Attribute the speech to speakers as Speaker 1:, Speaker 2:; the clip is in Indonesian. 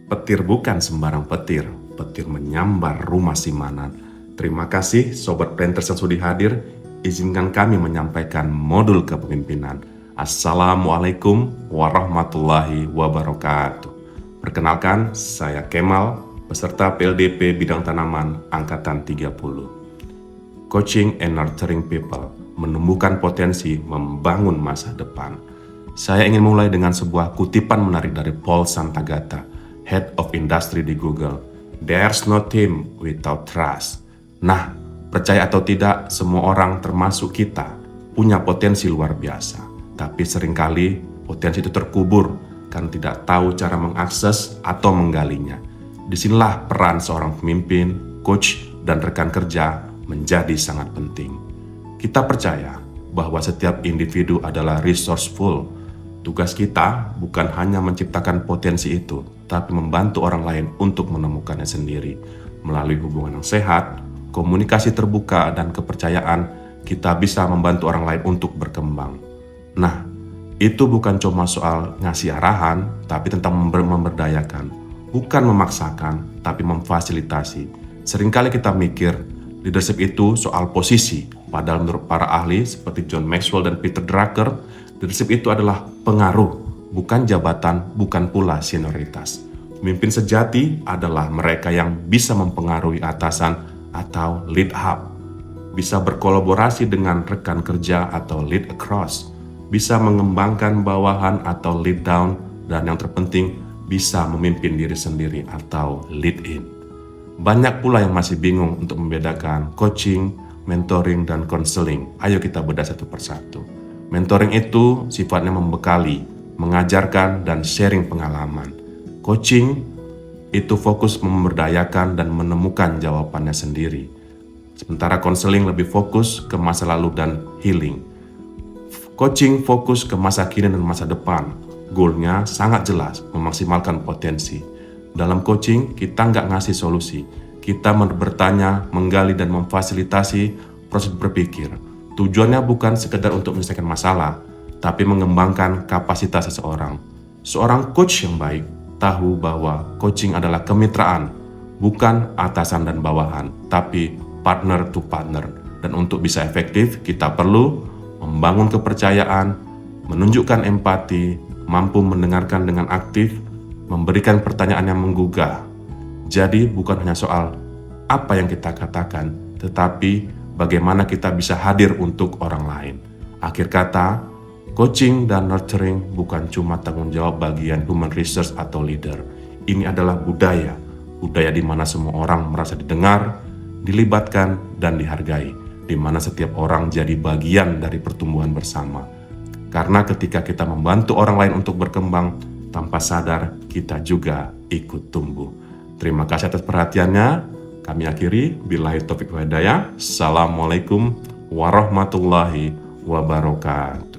Speaker 1: Petir bukan sembarang petir, petir menyambar rumah simanan. Terima kasih Sobat Planters yang sudah hadir, izinkan kami menyampaikan modul kepemimpinan. Assalamualaikum warahmatullahi wabarakatuh. Perkenalkan, saya Kemal, peserta PLDP Bidang Tanaman Angkatan 30. Coaching and Nurturing People, menumbuhkan potensi, membangun masa depan. Saya ingin mulai dengan sebuah kutipan menarik dari Paul Santagata, Head of Industry di Google. There's no team without trust. Nah, percaya atau tidak, semua orang termasuk kita punya potensi luar biasa. Tapi seringkali potensi itu terkubur karena tidak tahu cara mengakses atau menggalinya. Disinilah peran seorang pemimpin, coach, dan rekan kerja menjadi sangat penting. Kita percaya bahwa setiap individu adalah resourceful. Tugas kita bukan hanya menciptakan potensi itu, tapi membantu orang lain untuk menemukannya sendiri. Melalui hubungan yang sehat, komunikasi terbuka, dan kepercayaan, kita bisa membantu orang lain untuk berkembang. Nah, itu bukan cuma soal ngasih arahan, tapi tentang memberdayakan. Bukan memaksakan, tapi memfasilitasi. Seringkali kita mikir, leadership itu soal posisi, padahal menurut para ahli seperti John Maxwell dan Peter Drucker, leadership itu adalah pengaruh, bukan jabatan, bukan pula senioritas. Pemimpin sejati adalah mereka yang bisa mempengaruhi atasan atau lead up, bisa berkolaborasi dengan rekan kerja atau lead across, bisa mengembangkan bawahan atau lead down, dan yang terpenting bisa memimpin diri sendiri atau lead in. Banyak pula yang masih bingung untuk membedakan coaching, mentoring, dan counseling. Ayo kita bedah satu persatu. Mentoring itu sifatnya membekali, mengajarkan, dan sharing pengalaman. Coaching itu fokus memberdayakan dan menemukan jawabannya sendiri. Sementara konseling lebih fokus ke masa lalu dan healing. Coaching fokus ke masa kini dan masa depan. Goalnya sangat jelas, memaksimalkan potensi. Dalam coaching, kita nggak ngasih solusi. Kita bertanya, menggali, dan memfasilitasi proses berpikir. Tujuannya bukan sekedar untuk menyelesaikan masalah, tapi mengembangkan kapasitas seseorang. Seorang coach yang baik tahu bahwa coaching adalah kemitraan, bukan atasan dan bawahan, tapi partner to partner. Dan untuk bisa efektif, kita perlu membangun kepercayaan, menunjukkan empati, mampu mendengarkan dengan aktif, memberikan pertanyaan yang menggugah. Jadi bukan hanya soal apa yang kita katakan, tetapi bagaimana kita bisa hadir untuk orang lain. Akhir kata, coaching dan nurturing bukan cuma tanggung jawab bagian human resource atau leader. Ini adalah budaya di mana semua orang merasa didengar, dilibatkan, dan dihargai, di mana setiap orang jadi bagian dari pertumbuhan bersama. Karena ketika kita membantu orang lain untuk berkembang, tanpa sadar kita juga ikut tumbuh. Terima kasih atas perhatiannya. Kami akhiri, billahi taufiq wal hidayah. Assalamualaikum warahmatullahi wabarakatuh.